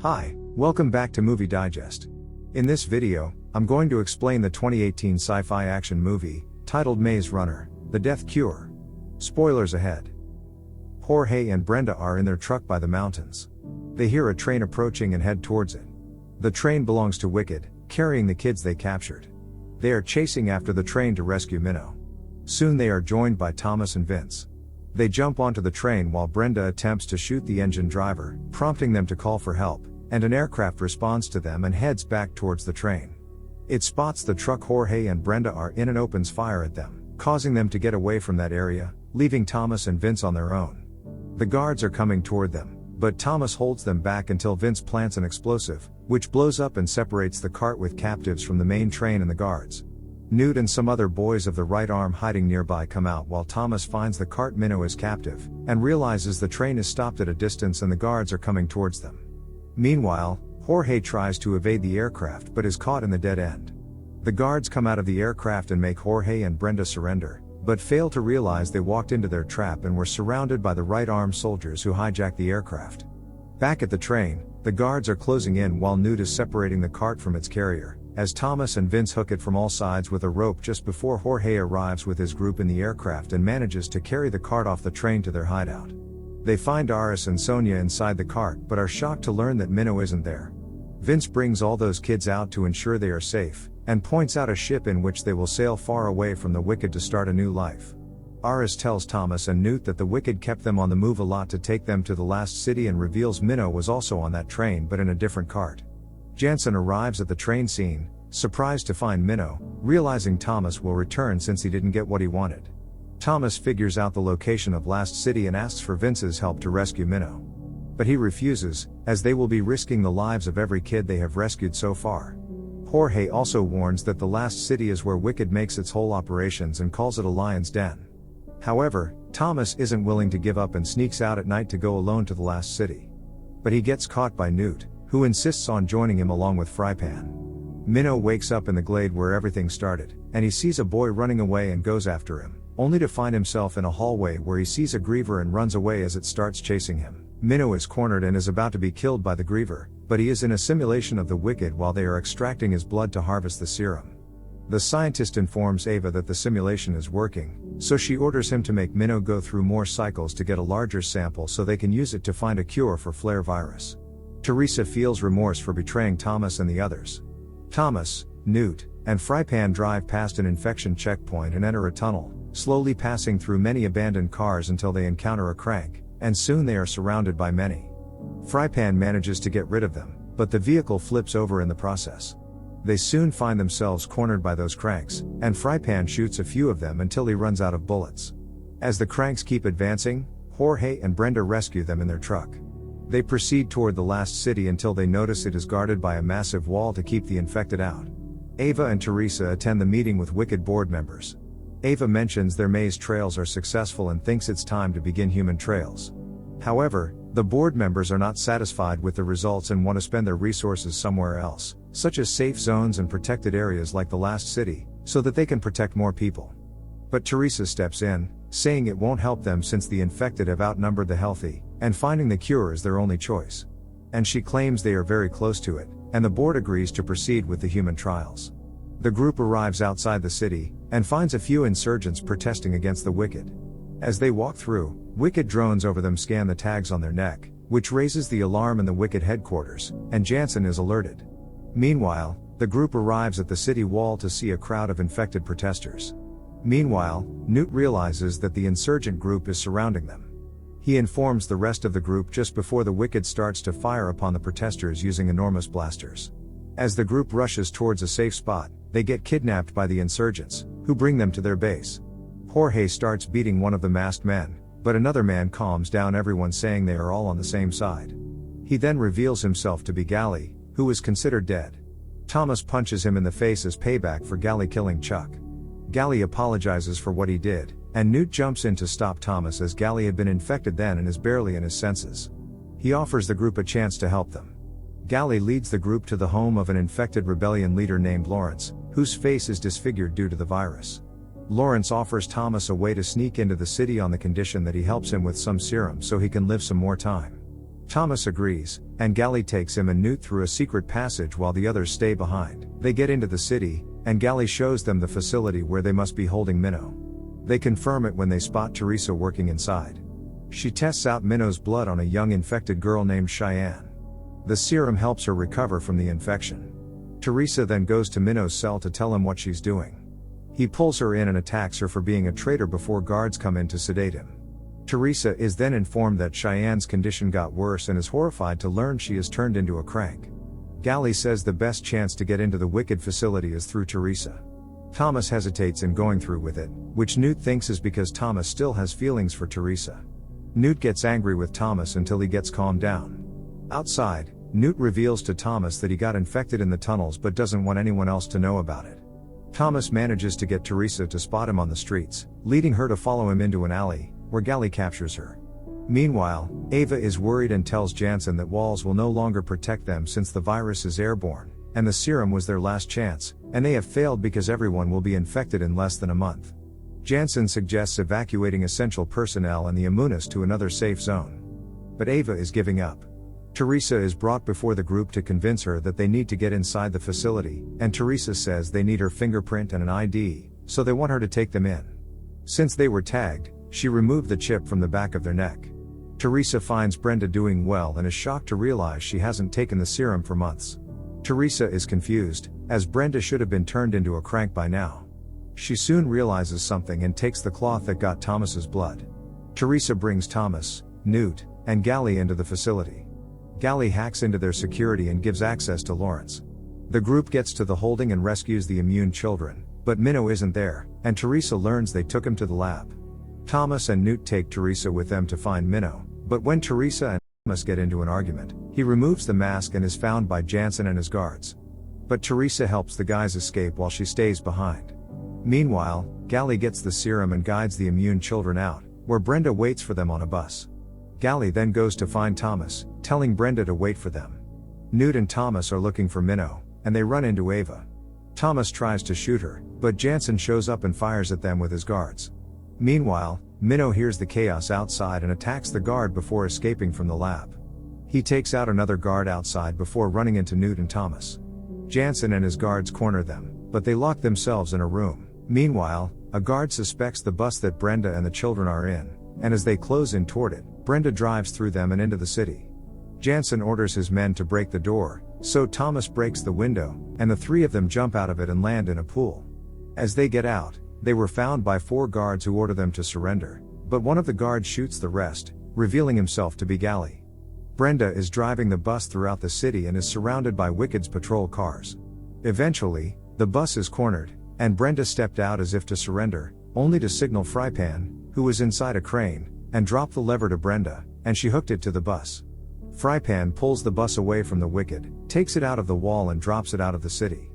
Hi, welcome back to Movie Digest. In this video, I'm going to explain the 2018 sci-fi action movie, titled Maze Runner: The Death Cure. Spoilers ahead. Jorge and Brenda are in their truck by the mountains. They hear a train approaching and head towards it. The train belongs to Wicked, carrying the kids they captured. They are chasing after the train to rescue Minnow. Soon they are joined by Thomas and Vince. They jump onto the train while Brenda attempts to shoot the engine driver, prompting them to call for help, and an aircraft responds to them and heads back towards the train. It spots the truck Jorge and Brenda are in and opens fire at them, causing them to get away from that area, leaving Thomas and Vince on their own. The guards are coming toward them, but Thomas holds them back until Vince plants an explosive, which blows up and separates the cart with captives from the main train and the guards. Newt and some other boys of the right arm hiding nearby come out while Thomas finds the cart Minnow is captive, and realizes the train is stopped at a distance and the guards are coming towards them. Meanwhile, Jorge tries to evade the aircraft but is caught in the dead end. The guards come out of the aircraft and make Jorge and Brenda surrender, but fail to realize they walked into their trap and were surrounded by the right arm soldiers who hijacked the aircraft. Back at the train, the guards are closing in while Newt is separating the cart from its carrier, as Thomas and Vince hook it from all sides with a rope just before Jorge arrives with his group in the aircraft and manages to carry the cart off the train to their hideout. They find Aris and Sonia inside the cart but are shocked to learn that Minnow isn't there. Vince brings all those kids out to ensure they are safe, and points out a ship in which they will sail far away from the Wicked to start a new life. Aris tells Thomas and Newt that the Wicked kept them on the move a lot to take them to the last city and reveals Minnow was also on that train but in a different cart. Jansen arrives at the train scene, surprised to find Minnow, realizing Thomas will return since he didn't get what he wanted. Thomas figures out the location of Last City and asks for Vince's help to rescue Minnow. But he refuses, as they will be risking the lives of every kid they have rescued so far. Jorge also warns that the Last City is where Wicked makes its whole operations and calls it a lion's den. However, Thomas isn't willing to give up and sneaks out at night to go alone to the Last City. But he gets caught by Newt, who insists on joining him along with Frypan. Minnow wakes up in the glade where everything started, and he sees a boy running away and goes after him, only to find himself in a hallway where he sees a griever and runs away as it starts chasing him. Minnow is cornered and is about to be killed by the griever, but he is in a simulation of the Wicked while they are extracting his blood to harvest the serum. The scientist informs Ava that the simulation is working, so she orders him to make Minnow go through more cycles to get a larger sample so they can use it to find a cure for flare virus. Teresa feels remorse for betraying Thomas and the others. Thomas, Newt, and Frypan drive past an infection checkpoint and enter a tunnel, slowly passing through many abandoned cars until they encounter a crank, and soon they are surrounded by many. Frypan manages to get rid of them, but the vehicle flips over in the process. They soon find themselves cornered by those cranks, and Frypan shoots a few of them until he runs out of bullets. As the cranks keep advancing, Jorge and Brenda rescue them in their truck. They proceed toward the last city until they notice it is guarded by a massive wall to keep the infected out. Ava and Teresa attend the meeting with Wicked board members. Ava mentions their maze trails are successful and thinks it's time to begin human trails. However, the board members are not satisfied with the results and want to spend their resources somewhere else, such as safe zones and protected areas like the last city, so that they can protect more people. But Teresa steps in, saying it won't help them since the infected have outnumbered the healthy, and finding the cure is their only choice. And she claims they are very close to it, and the board agrees to proceed with the human trials. The group arrives outside the city, and finds a few insurgents protesting against the Wicked. As they walk through, Wicked drones over them scan the tags on their neck, which raises the alarm in the Wicked headquarters, and Jansen is alerted. Meanwhile, the group arrives at the city wall to see a crowd of infected protesters. Meanwhile, Newt realizes that the insurgent group is surrounding them. He informs the rest of the group just before the Wicked starts to fire upon the protesters using enormous blasters. As the group rushes towards a safe spot, they get kidnapped by the insurgents, who bring them to their base. Jorge starts beating one of the masked men, but another man calms down everyone saying they are all on the same side. He then reveals himself to be Gally, who is considered dead. Thomas punches him in the face as payback for Gally killing Chuck. Gally apologizes for what he did, and Newt jumps in to stop Thomas as Gally had been infected then and is barely in his senses. He offers the group a chance to help them. Gally leads the group to the home of an infected rebellion leader named Lawrence, whose face is disfigured due to the virus. Lawrence offers Thomas a way to sneak into the city on the condition that he helps him with some serum so he can live some more time. Thomas agrees, and Gally takes him and Newt through a secret passage while the others stay behind. They get into the city, and Gally shows them the facility where they must be holding Minnow. They confirm it when they spot Teresa working inside. She tests out Minnow's blood on a young infected girl named Cheyenne. The serum helps her recover from the infection. Teresa then goes to Minnow's cell to tell him what she's doing. He pulls her in and attacks her for being a traitor before guards come in to sedate him. Teresa is then informed that Cheyenne's condition got worse and is horrified to learn she is turned into a crank. Gally says the best chance to get into the Wicked facility is through Teresa. Thomas hesitates in going through with it, which Newt thinks is because Thomas still has feelings for Teresa. Newt gets angry with Thomas until he gets calmed down. Outside, Newt reveals to Thomas that he got infected in the tunnels but doesn't want anyone else to know about it. Thomas manages to get Teresa to spot him on the streets, leading her to follow him into an alley, where Gally captures her. Meanwhile, Ava is worried and tells Jansen that walls will no longer protect them since the virus is airborne, and the serum was their last chance, and they have failed because everyone will be infected in less than a month. Jansen suggests evacuating essential personnel and the Immunis to another safe zone. But Ava is giving up. Teresa is brought before the group to convince her that they need to get inside the facility, and Teresa says they need her fingerprint and an ID, so they want her to take them in. Since they were tagged, she removed the chip from the back of their neck. Teresa finds Brenda doing well and is shocked to realize she hasn't taken the serum for months. Teresa is confused, as Brenda should have been turned into a crank by now. She soon realizes something and takes the cloth that got Thomas's blood. Teresa brings Thomas, Newt, and Gally into the facility. Gally hacks into their security and gives access to Lawrence. The group gets to the holding and rescues the immune children, but Minnow isn't there, and Teresa learns they took him to the lab. Thomas and Newt take Teresa with them to find Minnow, but when Teresa and Thomas get into an argument, he removes the mask and is found by Jansen and his guards. But Teresa helps the guys escape while she stays behind. Meanwhile, Gally gets the serum and guides the immune children out, where Brenda waits for them on a bus. Gally then goes to find Thomas, telling Brenda to wait for them. Newt and Thomas are looking for Minnow, and they run into Ava. Thomas tries to shoot her, but Jansen shows up and fires at them with his guards. Meanwhile, Minnow hears the chaos outside and attacks the guard before escaping from the lab. He takes out another guard outside before running into Newt and Thomas. Jansen and his guards corner them, but they lock themselves in a room. Meanwhile, a guard suspects the bus that Brenda and the children are in, and as they close in toward it, Brenda drives through them and into the city. Jansen orders his men to break the door, so Thomas breaks the window, and the three of them jump out of it and land in a pool. As they get out, they were found by 4 guards who order them to surrender, but one of the guards shoots the rest, revealing himself to be Gally. Brenda is driving the bus throughout the city and is surrounded by Wicked's patrol cars. Eventually, the bus is cornered, and Brenda stepped out as if to surrender, only to signal Frypan, who was inside a crane, and drop the lever to Brenda, and she hooked it to the bus. Frypan pulls the bus away from the Wicked, takes it out of the wall and drops it out of the city.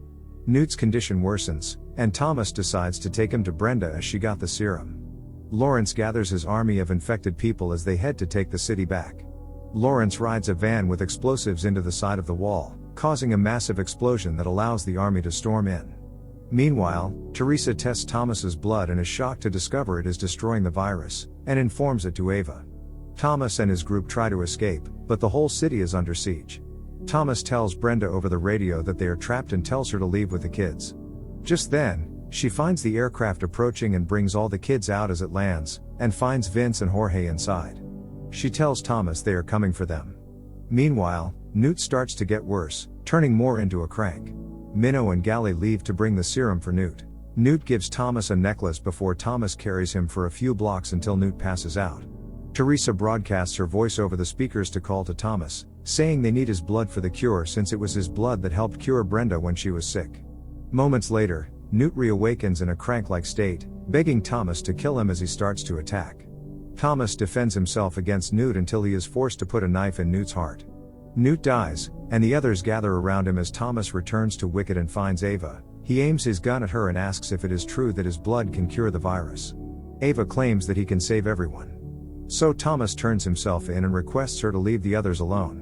Newt's condition worsens, and Thomas decides to take him to Brenda as she got the serum. Lawrence gathers his army of infected people as they head to take the city back. Lawrence rides a van with explosives into the side of the wall, causing a massive explosion that allows the army to storm in. Meanwhile, Teresa tests Thomas's blood and is shocked to discover it is destroying the virus, and informs it to Ava. Thomas and his group try to escape, but the whole city is under siege. Thomas tells Brenda over the radio that they are trapped and tells her to leave with the kids. Just then, she finds the aircraft approaching and brings all the kids out as it lands, and finds Vince and Jorge inside. She tells Thomas they are coming for them. Meanwhile, Newt starts to get worse, turning more into a crank. Minnow and Gally leave to bring the serum for Newt. Newt gives Thomas a necklace before Thomas carries him for a few blocks until Newt passes out. Teresa broadcasts her voice over the speakers to call to Thomas, saying they need his blood for the cure since it was his blood that helped cure Brenda when she was sick. Moments later, Newt reawakens in a crank-like state, begging Thomas to kill him as he starts to attack. Thomas defends himself against Newt until he is forced to put a knife in Newt's heart. Newt dies, and the others gather around him as Thomas returns to Wicked and finds Ava. He aims his gun at her and asks if it is true that his blood can cure the virus. Ava claims that he can save everyone. So Thomas turns himself in and requests her to leave the others alone.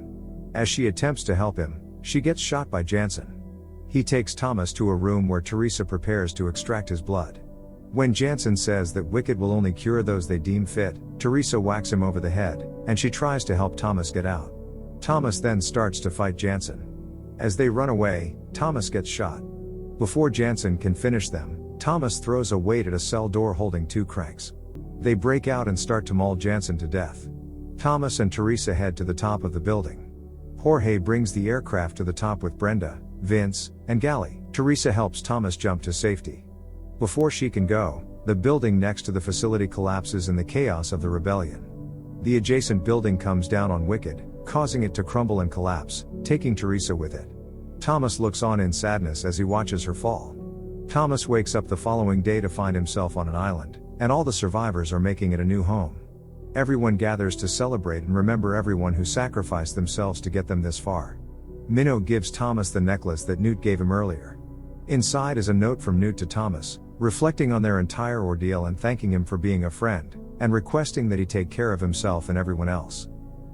As she attempts to help him, she gets shot by Jansen. He takes Thomas to a room where Teresa prepares to extract his blood. When Jansen says that Wicked will only cure those they deem fit, Teresa whacks him over the head, and she tries to help Thomas get out. Thomas then starts to fight Jansen. As they run away, Thomas gets shot. Before Jansen can finish them, Thomas throws a weight at a cell door holding 2 cranks. They break out and start to maul Jansen to death. Thomas and Teresa head to the top of the building. Jorge brings the aircraft to the top with Brenda, Vince, and Gally. Teresa helps Thomas jump to safety. Before she can go, the building next to the facility collapses in the chaos of the rebellion. The adjacent building comes down on Wicked, causing it to crumble and collapse, taking Teresa with it. Thomas looks on in sadness as he watches her fall. Thomas wakes up the following day to find himself on an island, and all the survivors are making it a new home. Everyone gathers to celebrate and remember everyone who sacrificed themselves to get them this far. Minnow gives Thomas the necklace that Newt gave him earlier. Inside is a note from Newt to Thomas, reflecting on their entire ordeal and thanking him for being a friend, and requesting that he take care of himself and everyone else.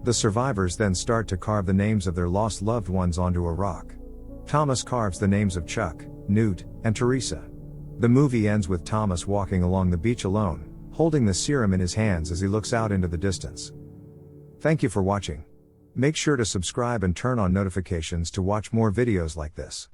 The survivors then start to carve the names of their lost loved ones onto a rock. Thomas carves the names of Chuck, Newt, and Teresa. The movie ends with Thomas walking along the beach alone, holding the serum in his hands as he looks out into the distance. Thank you for watching. Make sure to subscribe and turn on notifications to watch more videos like this.